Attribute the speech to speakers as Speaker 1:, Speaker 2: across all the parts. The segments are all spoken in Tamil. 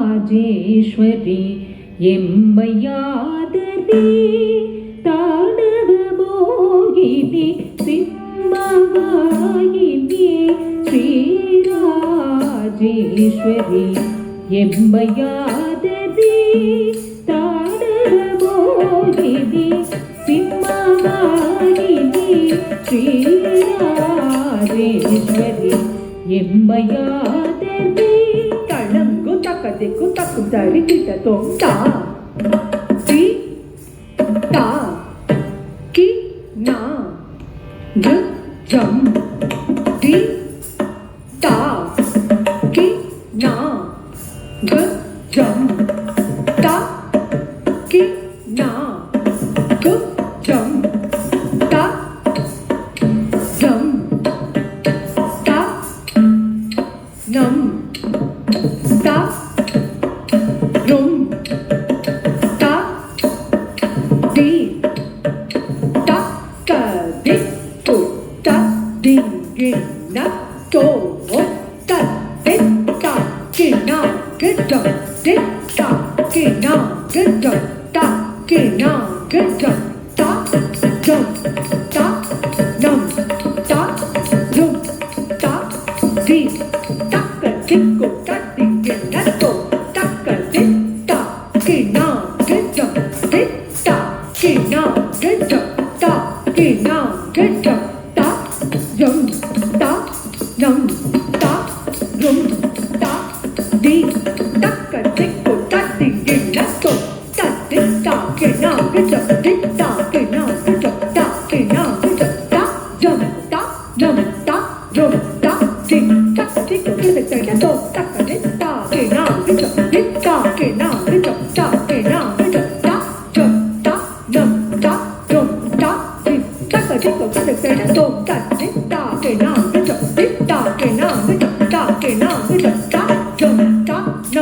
Speaker 1: ಶ್ರೀರಾಜೇಶ್ವರಿ ಎಂಬಯಾದರಿ ತಾಂಡವ ಭೋಗಿನಿ ಸಿಂಹವಾಹಿನಿ ಶ್ರೀರಾಜೇಶ್ವರಿ ಎಂಬಯಾದರಿ ತಾಂಡವ ಭೋಗಿನಿ ಸಿಂಹವಾಹಿನಿ ಶ್ರೀರಾಜೇಶ್ವರಿ ಎಂಬಯಾದರಿ
Speaker 2: ತಳಂಗು ತಕ್ಕದಿಕ್ಕು ತಕ್ಕುದಾರಿ ಕಿಟ ತೋಟ ತಿ ತಾ ಕಿ ನಾ ಗ ಜಂ ತಿ ತಾ ಕಿ ನಾ ಗ ಜಂ ತಾ ಕಿ ನಾ ಗ ಜಂ ತಾ ಜಂ ತಾ ನಂ ತಾ ರುಂ ತಾ ದಿ ತಾ ಕ ದಿ ತು ತಾ ದಿ ಗಿ ನ ತೋ ತ ದಿ ತಾ ಕಿ ನಾ ಗಿ ಡ ದಿ ತಾ ಕಿ ನಾ ಗಿ ಡ ತಾ ಕಿ ನಾ ಗಿ ಡ ತಾ ಜಂ ತಾ ನಂ ತಾ ರುಂ ತಾ ದಿ ತಕ್ಕ ದಿಕ್ಕು ತದ್ದಿಗೆ ನತ್ತು ತಕ್ಕ ದಿತ್ತ ಕಿಣ ಗಿಡ್ಡ ದಿತ್ತ ಕಿಣ ಗಿಡ್ಡ ತ ಕಿಣ ಗಿಡ್ಡ ತ ಜಂ ತ ನಂ ತ ರುಂ ತ ದಿ ತಕ್ಕ ದಿಕ್ಕು ತದ್ದಿಗೆ ನತ್ತು ತದ್ದಿತ್ತ ಕಿಣ ಗಿಡ್ಡ ದಿತ್ತ ಕಿಣ ಗಿಡ್ಡ ತ ಕಿಣ ಗಿಡ್ಡ ತ ಜಂ ತ ನಂ ತ ರುಂ ತ ದಿ ತಕ್ಕ ದಿಕ್ಕು ತದ್ದಿಗೆ ನತ್ತು ತಕ್ಕ ದಿತ್ತ ಕಿಣ ಗಿಡ್ಡ ದಿತ್ತ ಕಿಣ ಗಿಡ್ಡ ತ ಕಿಣ ಗಿಡ್ಡ ತ ಜಂ ತ ನಂ ತ ರುಂ ತ ದಿ ತಕ್ಕ ದಿಕ್ಕು ತದ್ದಿಗೆ ನತ್ತು ತದ್ದಿತ್ತ ಕಿಣ ಗಿಡ್ಡ ದಿತ್ತ ಕಿಣ ಗಿಡ್ಡ ತ ಕಿಣ ಗಿಡ್ಡ ತ ಜಂ ತ ನಂ ತ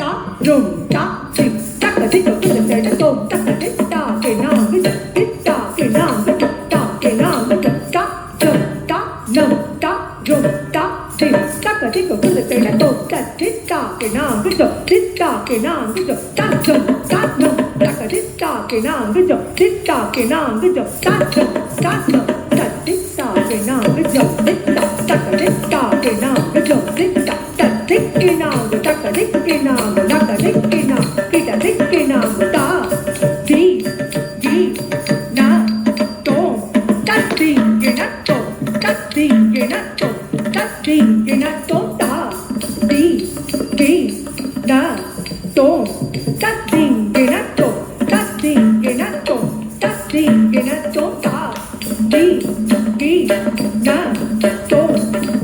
Speaker 2: ರುಂ ತ ದಿ ತಕ್ಕ ದಿಕ್ಕು ತದ್ದಿಗೆ ನತ್ತು ತಕ್ಕ ದಿತ್ತ ಕಿಣ ಗಿಡ್ಡ ದಿತ್ತ ಕಿಣ ಗಿಡ್ಡ ತ ಕಿಣ ಗಿಡ್ಡ ತ ಜಂ ತ ನಂ ತ ರುಂ ತ ದಿ ತಕ್ಕ ದಿಕ್ಕು ತದ್ದಿಗೆ ನತ್ತು ತದ್ದಿತ್ತ ಕಿಣ ಗಿಡ್ಡ ದಿತ್ತ ಕಿಣ ಗಿಡ್ಡ ತ ಜಂ ತ ನಂ ತಕ್ಕ ದಿತ್ತ ಕಿಣ ಗಿಡ್ಡ ದಿತ್ತ ಕಿಣ ಗಿಡ್ಡ ತ ಜಂ ತ ನಂ ತದ್ದಿತ್ತ ಕಿಣ ಗಿಡ್ಡ ದಿತ್ತ ತಕ್ಕ ದಿತ್ತ ಕಿಣ ಗಿಡ್ಡ ದಿತ್ತ ತದ್ದಿಕ್ಕಿಣ ತಕ್ಕ ದಿಕ್ಕಿಣ ನಕ್ಕ ದಿಕ್ಕಿಣ ಕಿಟ ದಿಕ್ಕಿಣ ತ ದಿ ಗಿ ನ ತೋ ತದ್ದಿಕ್ಕಿಣ ತೋ ತದ್ದಿಕ್ಕಿಣ ತೋ ತದ್ದಿಕ್ಕಿಣ ತೋ ತ ದಿ ಗಿ ನ ತೋ ತದ್ದಿಕ್ಕಿಣ ತೋ ತದ್ದಿಕ್ಕಿಣ ತೋ ತದ್ದಿಕ್ಕಿಣ ತೋ ತ ದಿ ಗಿ ನ ತೋ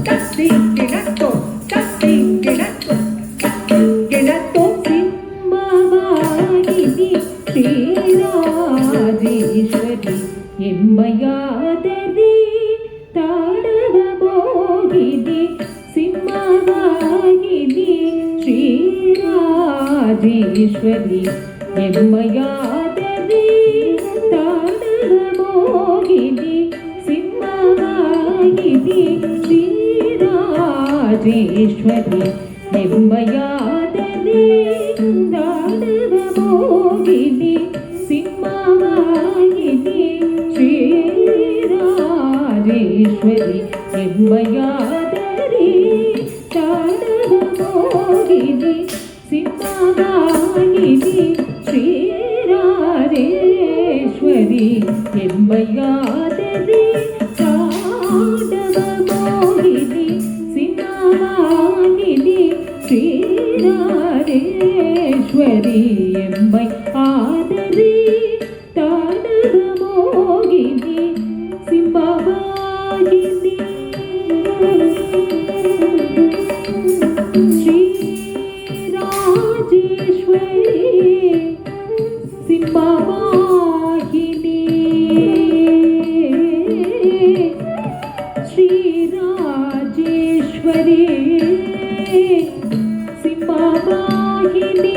Speaker 2: ತದ್ದಿಕ್ಕಿಣ ತೋ ತದ್ದಿಕ್ಕಿಣ ತೋ ತದ್ದಿಕ್ಕಿಣ ತೋ
Speaker 1: ಸಿಂಹವಾಹಿನಿ ಶ್ರೀರಾಜೇಶ್ವರಿ ಎಂಬಯಾದರಿ ತಾಂಡವ ಭೋಗಿನಿ ಸಿಂಹವಾಹಿನಿ ಶ್ರೀರಾಜೇಶ್ವರಿ ಎಂಬಯಾದರಿ ತಾಂಡವ ಭೋಗಿನಿ ಸಿಂಹವಾಹಿನಿ ಶ್ರೀರಾಜೇಶ್ವರಿ ಎಂಬಯಾದರಿ ತಾಂಡವ ಭೋಗಿನಿ ಸಿಂಹವಾಹಿನಿ ಶ್ರೀರಾಜೇಶ್ವರಿ ಎಂಬಯಾದರಿ ತಾಂಡವ ಭೋಗಿನಿ ಸಿಂಹವಾಹಿನಿ ಶ್ರೀರಾಜೇಶ್ವರಿ ಎಂಬಯಾದರಿ ತಾಂಡವ ಭೋಗಿನಿ ಸಿಂಹವಾಹಿನಿ ಶ್ರೀರಾಜೇಶ್ವರಿ ராஜேஸ்வரி எம்மை ஆதரி தாடக மோகினி சிம்மவாகினி ஸ்ரீ ராஜேஸ்வரி சிம்மவாகினி ஸ்ரீ ராஜேஸ்வரி சிம்மவாகினி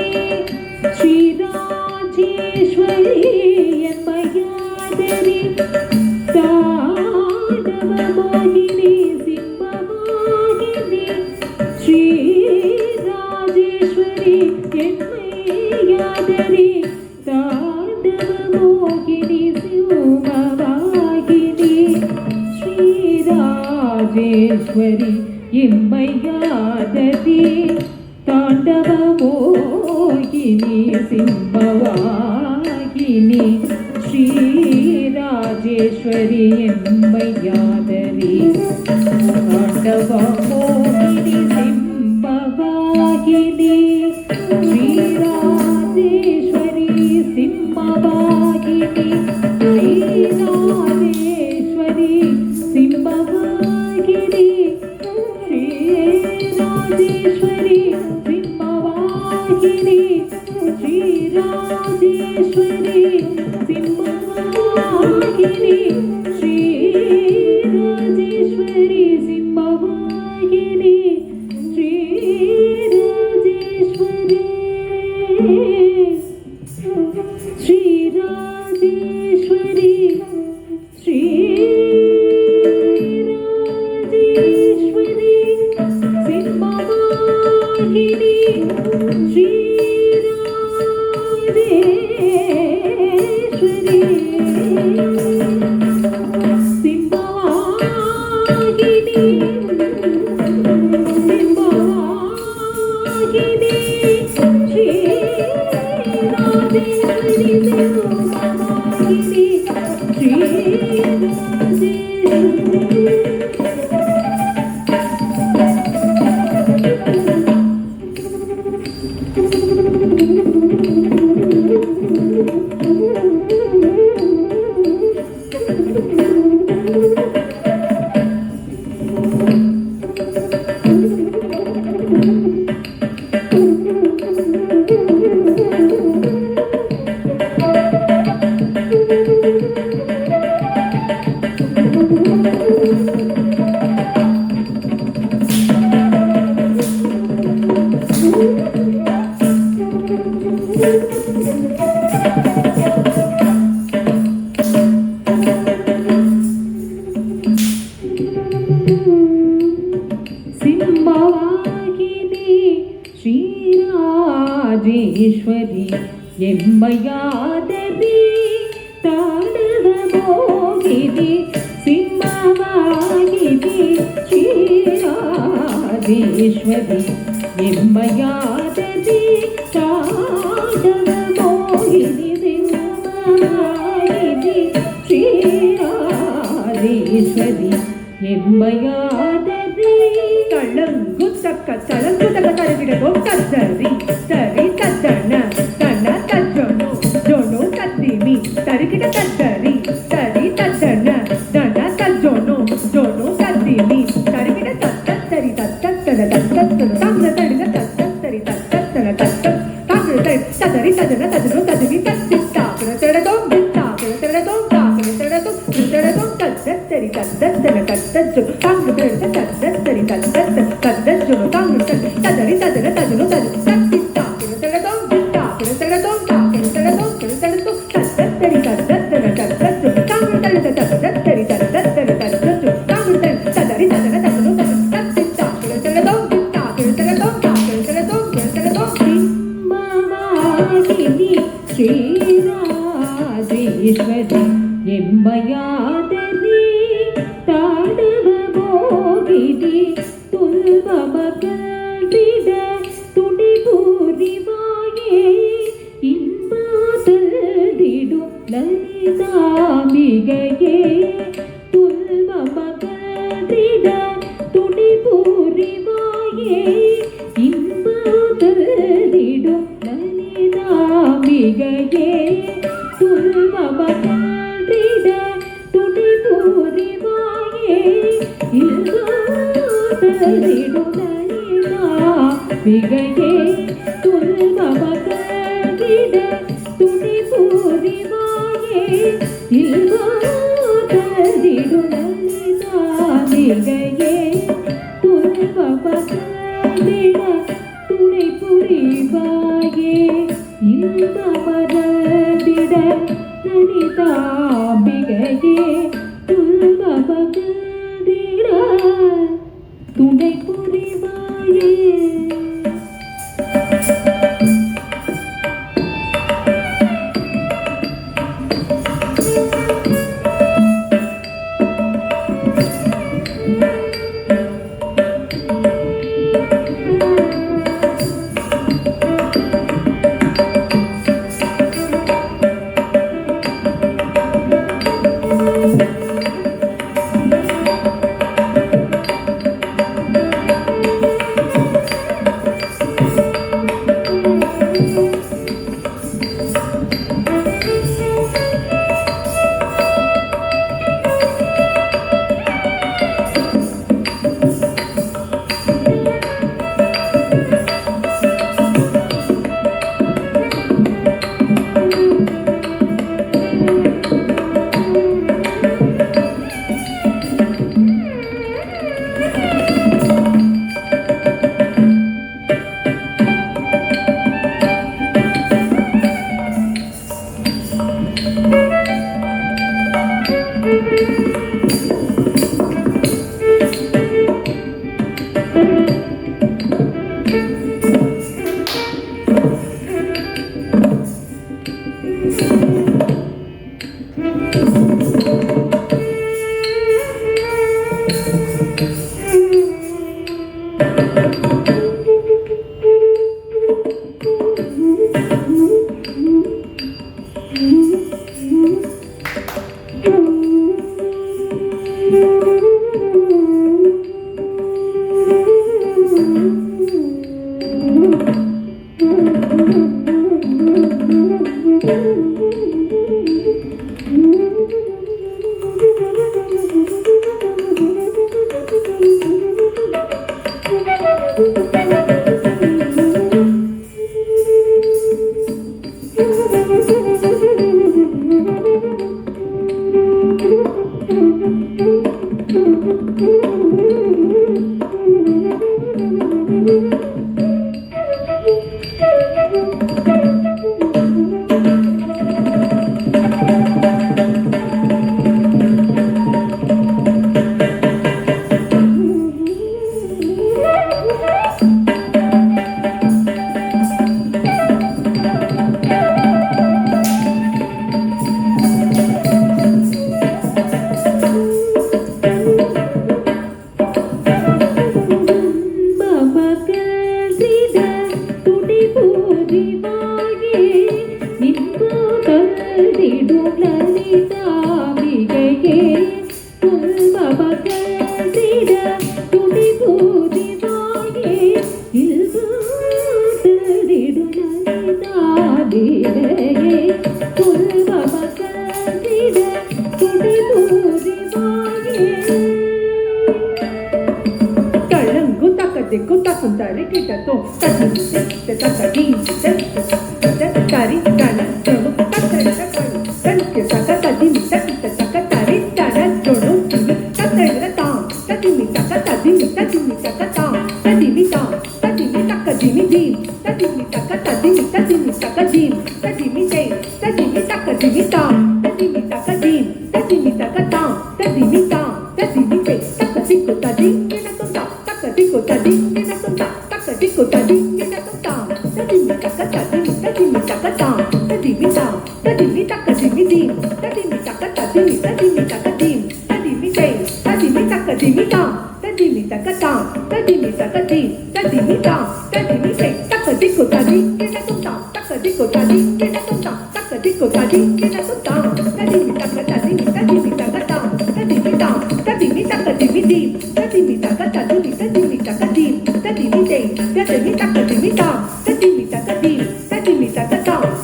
Speaker 1: ஸ்ரீ ராஜேஸ்வரி என்மையாதரி தாடவ மோகினி சிம்மவாகினி ஸ்ரீ ராஜேஸ்வரி என்மையாதரி தாடவ மோகினி சிம்மவாகினி ஸ்ரீ ராஜேஸ்வரி எம்மையாதரி தாண்டவ மோகினி சிம்மவாகினி ஸ்ரீ ராஜேஸ்வரி எம்மையாதரி தாண்டவ மோகினி சிம்மவாகினி ஸ்ரீ ராஜேஸ்வரி சிம்மவாகினி ஸ்ரீ ராஜேஸ்வரி சிம்மவாகினி ஸ்ரீ ராஜேஸ்வரி சிம்மவாகினி ஸ்ரீ ராஜேஸ்வரி சிம்மவாகினி ஸ்ரீ ராஜேஸ்வரி சிம்மவாகினி ஸ்ரீ ராஜேஸ்வரி ஸ்ரீ ராஜேஸ்வரி ஸ்ரீ ராஜேஸ்வரி சிம்மவாகினி ஸ்ரீ ராஜேஸ்வரி சிம்மவாகினி சிம்மவாகினி ஸ்ரீ ராஜேஸ்வரி சிம்மவாகினி ஸ்ரீ ராஜேஸ்வரி சிம்மவாகினி ஸ்ரீ ராஜேஸ்வரி எம்மையாதரி தாடவ மோகினி சிம்மவாகினி ஸ்ரீ ராஜேஸ்வரி எம்மையாதரி தாடவ மோகினி சிம்மவாகினி ஸ்ரீ ராஜேஸ்வரி எம்மையாதரி
Speaker 2: தளங்கு தக்க தளங்கு தக்க தரவிடவும் தத்தரி தரி தத்தன தன தஜனு ஜோனு தத்திமி தரிகிட தத்தரி தரி தத்தன தன தஜனு ஜோனு தத்திமி தரிகிட தத்தரி தத்தன தத்தன தங்க தரின தத்தரி தத்தன தத்த தங்க தரி ததரி ததன தஜனு ததிமி தத்திட்டா தரதோம் திட்டா தரதோம் தாக்கன தரதோம் தரதோம் தத்தரி தத்தன தத்தஜு தங்க தரி தத்தரி தத்தன தத்தஜனு தங்க தரி ததரி ததன தஜனு தத்திட்டா தரதோம் திட்டா தரதோம் தாக்கன தரதோம் தரதோம் தத்தரி தத்தன தத்தஜு தங்க தரி தத்தரி தத்தன தத்தஜு தங்க தரி ததரி ததன தஜனு தத்திட்டா தரதோம் திட்டா தரதோம் தாக்கன தரதோம்
Speaker 1: சிம்மவாகினி ஸ்ரீ ராஜேஸ்வரி எம்மையாதரி தாடவ மோகினி துல்வமகழ்ந்திட துணி பூரிவாயே இன்பதல்திடும் லலிதாம்பிகையே துல்வமகழ்ந்திட துணி பூரிவாயே இன்பதல்திடும் லலிதாம்பிகையே மிகையே துன்பமகன்றிட துணை புரிவாயே இல்வாதலிடுதலிதா மிகையே துன்பமகன்றிட துணை புரிவாயே இல்வாதலிடுதலிதா மிகையே துன்பமகன்றிட துணை புரிவாயே இன்பமரதிட நனிதாம்பிகையே துன்பமகன்றிட துணை புரிவாயே.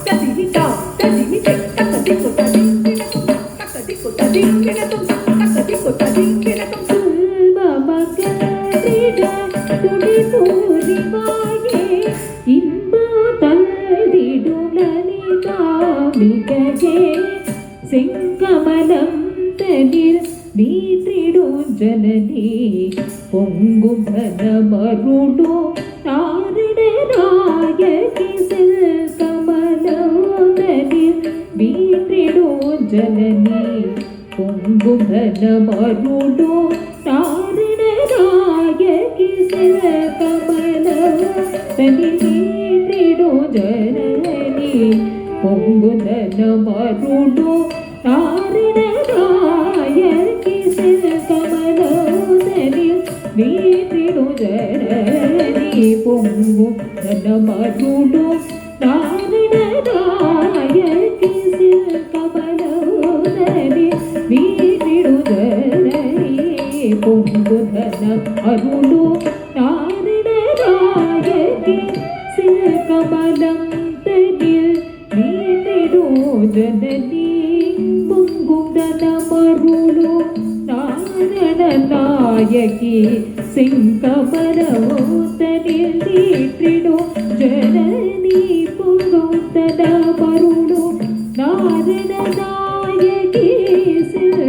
Speaker 2: Tadi
Speaker 1: அம்பிகையே செங்கமலம் தனில் வீற்றிடும் ஜனனி பொங்கும் கனமருளோ நாரணநாயகி செங்கமலம் தனில் வீற்றிடும் ஜனனி பொங்கும் கனமருளோ நாரணநாயகி செங்கமலம் தனில் வீற்றிடும் ஜனனி பொங்குதன மருளோ நாரணநாயகி செங்கமலோதனில் வீற்றிடும் ஜனனி பொங்குதன மருளோ நாரணநாயகி செங்கமலோதனில் வீற்றிடும் ஜனனி பொங்குதன மருளோ நாரணநாயகி செங்கமலம் தனில் ஜனனி பொங்குதன மருளோ நாரணநாயகி செங்கமலோதனில் வீற்றிடும் ஜனனி பொங்குதன மருளோ நாரணநாயகி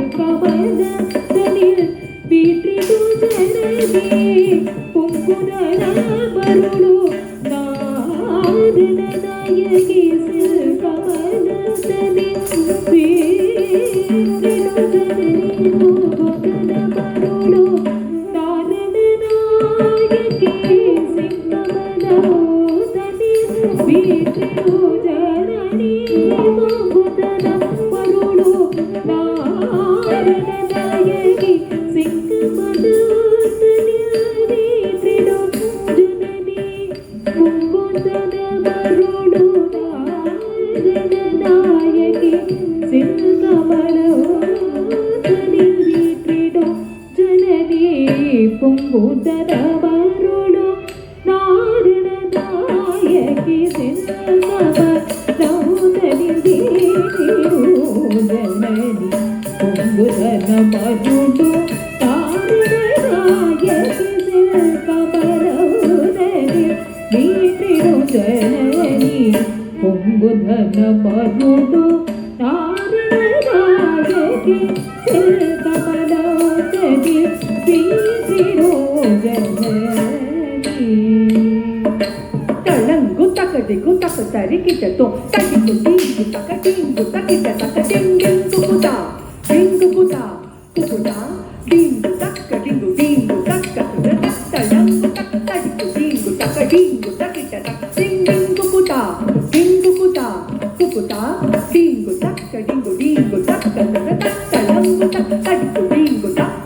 Speaker 1: செங்கமலோதனில் வீற்றிடும் ஜனனி பொங்குதன மருளோ நாரணநாயகி பொங்குதன மருளோ நாரணநாயகி செங்கமலோதனில் வீற்றிடும் ஜனனி பொங்குதன மருளோ நாரணநாயகி செங்கமலோதனில் வீற்றிடும் ஜனனி பொங்குதன மருளோ நாரணநாயகி செங்கமலோதனில்
Speaker 2: தளங்கு தக்க தரிக்கிட்டோ தக்கிட்டு டீங்கு தக்கிட்ட தக்க டிங்கு குகுதா குகுதா டிங்கு தக்க டிங்கு தக்க தளங்கு தக்க தரிக்கு டிங்கு தக்கிட்ட தக்க டிங்கு குகுதா குகுதா டிங்கு தக்க டிங்கு தக்க தளங்கு தக்க தரிக்கு டிங்கு தக்க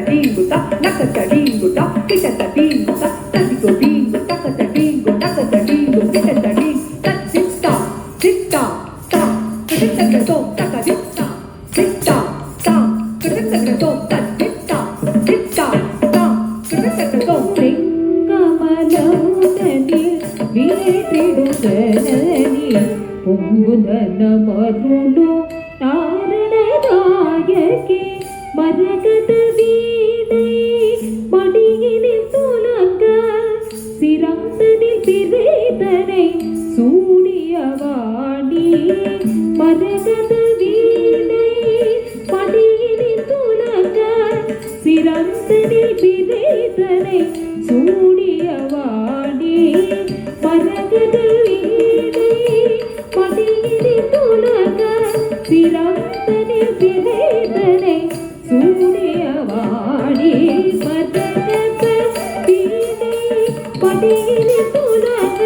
Speaker 2: டிங்கு நக்க டிங்கு கிட்ட டிங்கு தக்கிட்டு டிங்கு தக்க டிங்கு கிட்ட டிங்கு திட்டா திட்டா தா கிட்டோ தக்க திட்டா திட்டா தா கிட்டோ திட்டா திட்டா தா கிட்டோ
Speaker 1: செங்கமலோதனில் வீற்றிடும் ஜனனி பொங்குதன மருளோ நாரணநாயகி மரகத வீணை மடியினில் துலங்க சிரந்தனில் பிறைதனை சூடியவாணி மரகத வீணை மடியினில் துலங்க சிரந்தனில் பிறைதனை சூடியவாணி மரகத வீணை மடியினில் துலங்க சிரந்தனில் பிறைதனை சூடியவாணி மரகத வீணை மடியினில் துலங்க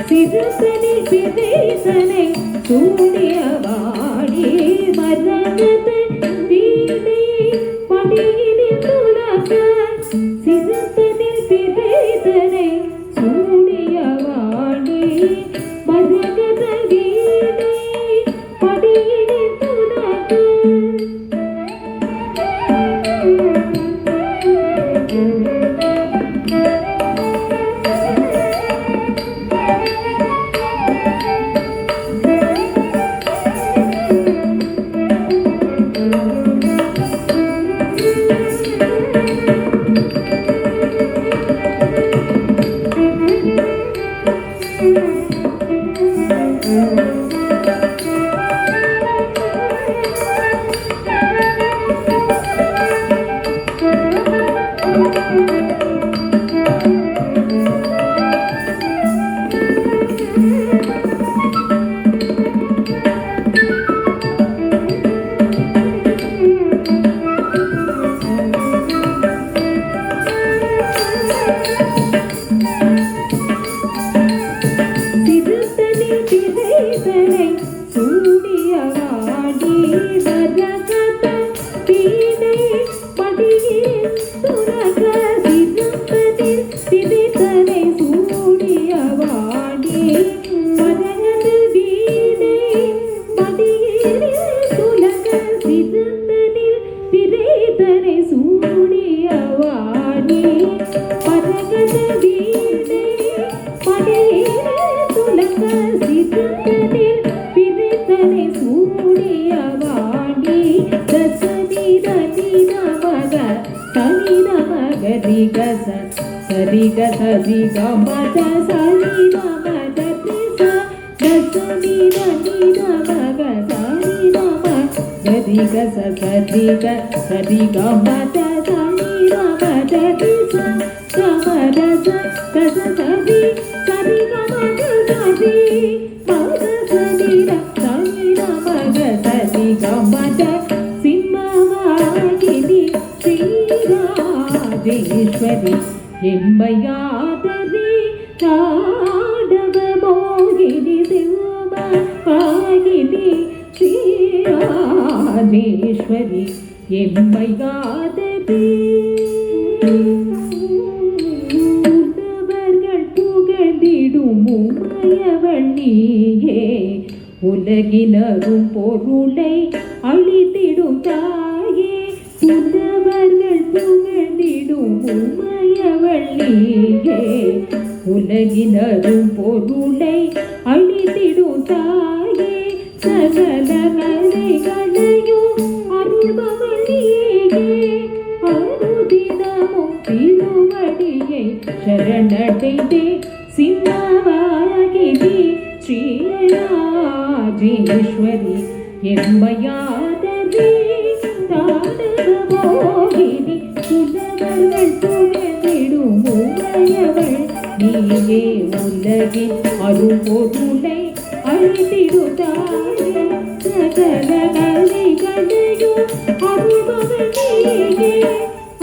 Speaker 1: சிரந்தனில் பிறைதனை சூடியவாணி மரகத வீணை மடியினில் துலங்க சிரந்தனில் பிறைதனை சூடியவாணி மரகத வீணை மடியினில் துலங்க பிரித்தனில் பிரித்தனை சூடிய வாணி தசனித நித மக தனித மக ரிகச சரிக சரிக மத சரித மத திச தசனித நித மக சரித மக ரிகச சரிக சரிக மத சரித மத திச சமரச தச சரி சரிக மத சரி மத சரித சரித மக சரிக மத சிம்மவாகினி ஸ்ரீராஜேஸ்வரி எம்மையாதரி தாடவ மோகினி சிம்மவாகினி ஸ்ரீராஜேஸ்வரி எம்மையாதரி உன்னவர்கள் புகழ்ந்திடும் உமையவள் நீயே உலகினரும் பொருளை அழித்திடும் தாயே உன்னவர்கள் புகழ்ந்திடும் உமையவள் நீயே உலகினரும் பொருளை அழித்திடும் தாயே சகல கலைகளையும் அருள்பவள் நீயே அனுதினமும் திருவடியை சரணடைந்தே சிம்மவாகினி ஸ்ரீராஜேஸ்வரி எம்மையாதரி தாடவ மோகினி உன்னவர்கள் புகழ்ந்திடும் உமையவள் நீயே உலகின் அருள்பொருளை அழித்திடும் தாயே சகல கலைகளையும் அருள்பவள் நீயே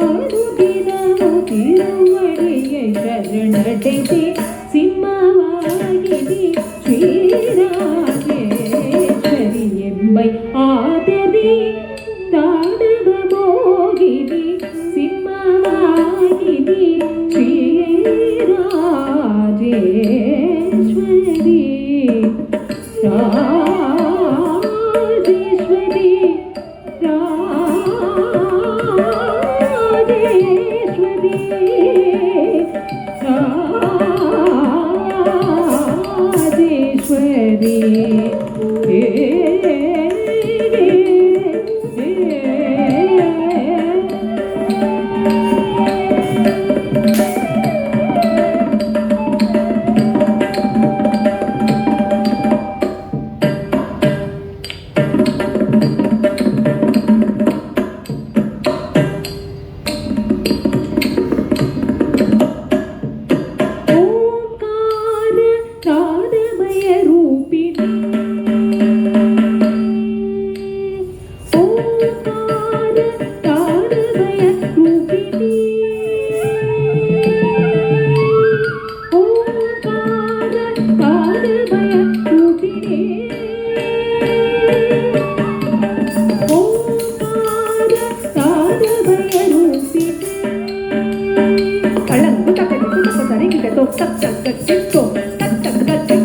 Speaker 1: அனுதினமும் திருவடியை சரணடைந்தே சிம்மவாகினி ஸ்ரீராஜேஸ்வரி எம்மை ஆதரி தாடவ மோகினி சிம்மவாகினி ஸ்ரீராஜேஸ்வரி ராஜேஸ்வரி ராஜேஸ்வரி ராஜேஸ்வரி ஓம்கார நாதமய ரூபிணி ஓம்கார நாதமய ரூபிணி ஓம்கார நாதமய ரூபிணி ஓம்கார நாதமய ரூபிணி கலங்கு தக்கடிக்கு தக்க சரிகிட தோ தக் தக் தோ தக் தக் தக்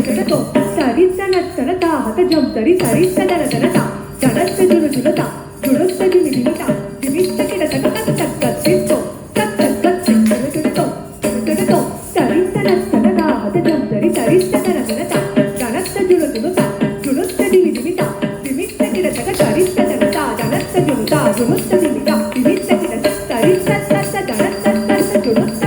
Speaker 1: கிட தோ சரித்தன தன தாஹத ஜம் தரி சரித்தன தன தா ஜனத்த ஜுரு ஜுலதா ஜுருத்த ஜிமி ஜிமிதா ஜிமித்த கிட தக தக் தக் தக் தோ தக் தக் தக் கிட தோ சரித்தன தன தாஹத ஜம் தரி சரித்தன தன தா ஜனத்த ஜுரு ஜுலதா ஜுருத்த ஜிமி ஜிமிதா ஜிமித்த கிட தக சரித்தன தா ஜனத்த ஜுருதா ஜுருத்த ஜிமிதா ஜிமித்த கிட தக சரித்தன ஜனத்த ஜுருத்த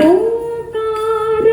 Speaker 1: ஓம்கார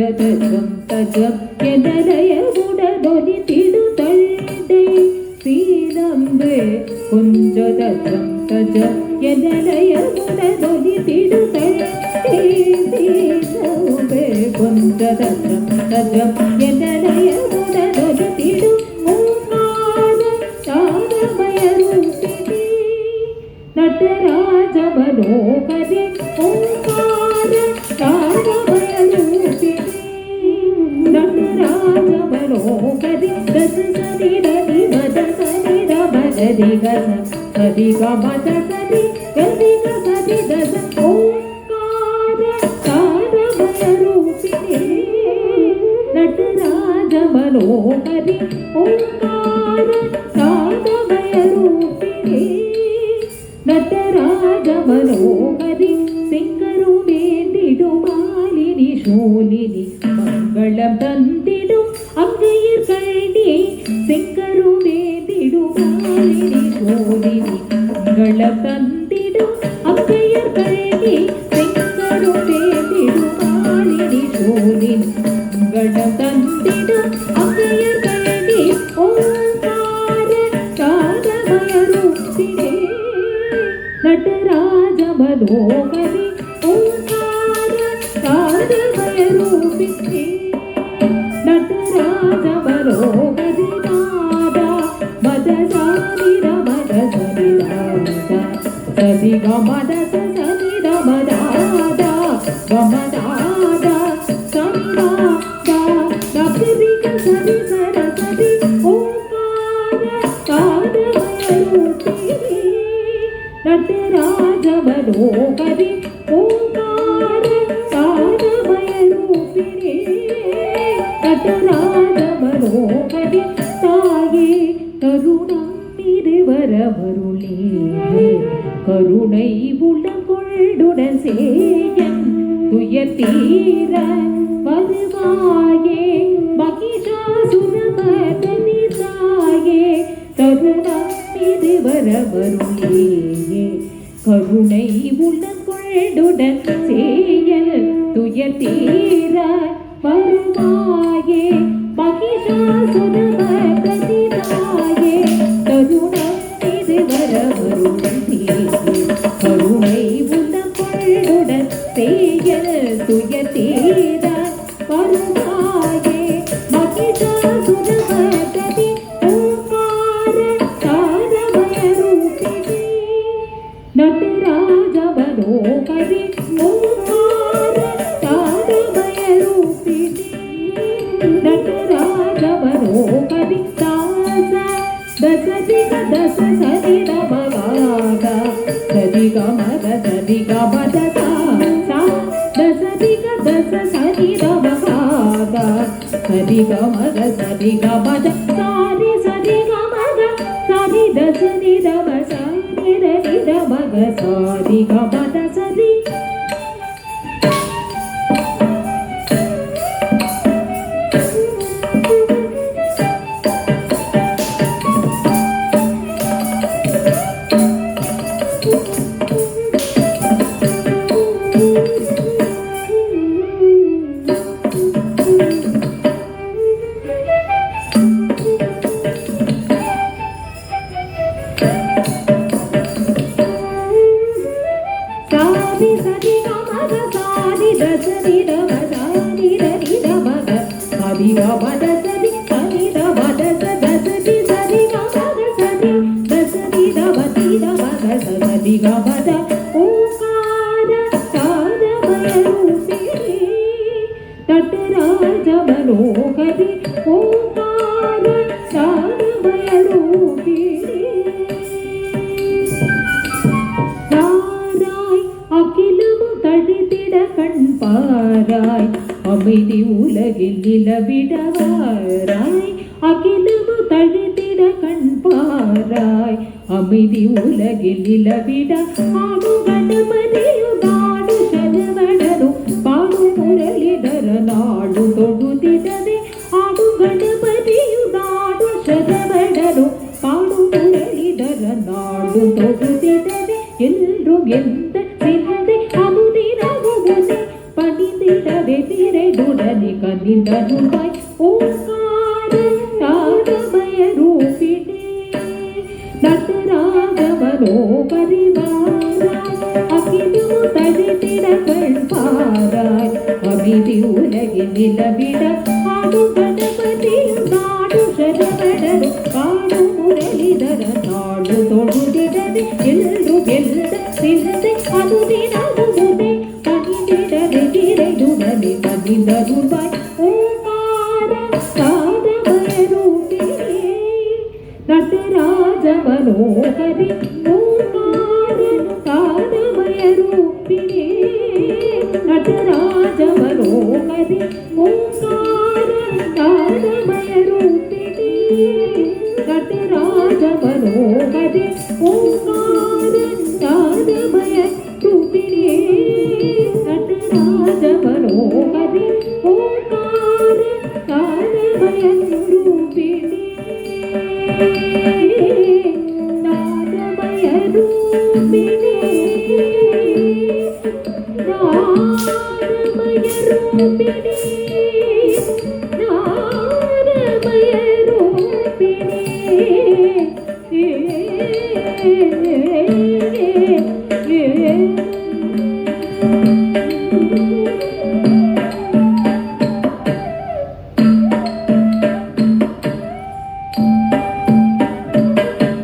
Speaker 2: குஞ்சத ஜம் தஜம் எனலய உடலொலி திடு தண்டை சீனம்பே குஞ்சத ஜம் தஜம் எனலய உடலொலி திடு தண்டை சீனம்பே குஞ்சத ஜம் தஜம் எனலய உடலொலி திடு ஓங்கார தாரமய ரூபிணி நடராஜ மனோகரி ஓங்கார தாரமய ரூபிணி நடராஜ மனோகரி தச சதி ரதி மத சதி ரமதி கச சதி கமத சதி கதி கசதி தச ஓங்கார தாரமய ரூபிணி நடராஜ மனோகரி ஓங்கார தாரமய ரூபிணி நடராஜ மனோகரி சிங்கரு வேண்டிடும் மாலினி சோலினி மங்களம் தந்திடும் அங்கையர் கழனி சிங்கரு வேண்டிடும் மாலினி சோலினி மங்களம் தந்திடும் அங்கையர் கழனி சிங்கரு வேண்டிடும் மாலினி சோலினி மங்களம் தந்திடும் அங்கையர் கழனி ஓங்கார தாரமய ரூபிணி நடராஜ மனோகரி ஓங்கார தாரமய ரூபிணி நடராஜ மனோகரி நாதா மத சாரி ரமத சரி ராதா சதி கமத சரி ரமதாதா கமதாதா சரி ராதா நபரி சரி சரசரி ஓங்கார தாரமய ரூபிணி நடராஜ மனோகரி ஓங்கார தாரமய ரூபிணி நடராஜ மனோகரி தாயே கருணம் இருவரவருளே கருணை உளங்கொள்ளுடன் சேயன் துயர் தீர வருவாயே மகிஷாசுரமர்தனி தாயே கருணம் இருவரவருளே கருணை உளங்கொள்ளுடன் சேயல் துயர் தீர வருவாயே மகிஷாசுரமர்தனி தாயே கருணம் இருவரவருளே கருணை உளங்கொள்ளுடன் சேயல் துயர் தீர வருவாயே மகிஷாசுரமர்தனி ஓங்கார தாரமய ரூபிணி நடராஜ மனோகரி ஓங்கார தாரமய ரூபிணி நடராஜ மனோகரி தாச தசதி தச சதி ரமகாத சதி கமத சதி கமத சா தசதி தச சதி ரமகாத சதி கமத சதி கமத சாரி சதி கமத சாரி தசதி ரம சாரி ரவி ரமக சாரி கமத சதி நடராஜ மனோகரி ஓங்கார தாரமய ரூபிணி தாராய் அகிலமும் தழித்திட கண் பாராய் அமைதி உலகில் நிலவிடவாராய் அகிலமும் தழித்திட கண் பாராய் அமைதி உலகில் நிலவிட ஆடு கணமதியும் நாடு ಶರವಣನು ಪಾಡು ಮುರಳಿಧರ ನಾಡು ತೊಡುತ್ತಿಡದೆ ಆಡು ಗಣಪತಿಯು ನಾಡು ಶರವಣನು ಪಾಡು ಮುರಳಿಧರ ನಾಡು ತೊಡುತ್ತಿಡದೆ ಎಲ್ಲರೂ ಎಂದ ಸಿರದೆ ಅನುದಿನವು ಪಣಿದಿಡವೆ ತಿರೆದುಡನೆ மனோகரி வாராய் அகிலமு தரித்திட கண்பாராய் அமிதி உலகில் நிலவிட ஆடு கணபதியும் நாடு சரவணனும் காடு முரளிதர நாடு தொழுதிடவே எல்லு எல்ல சிந்தை அனுதினமுதே பணிந்திடவே திரையுடனே பதிந்தருள்வாய் ஓங்கார சாதமரூபிணி நடராஜ மனோகரி ஓங்கார சாதமரூபிணி நடராஜ மனோகரி ஓங்கார சாதமரூபிணி நடராஜ மனோகரி ஓங்கார சாதமரூபிணி நடராஜ மனோகரி ஓங்கார சாதமரூபிணி நாதமயரூபிணி நாதமயரூபிணி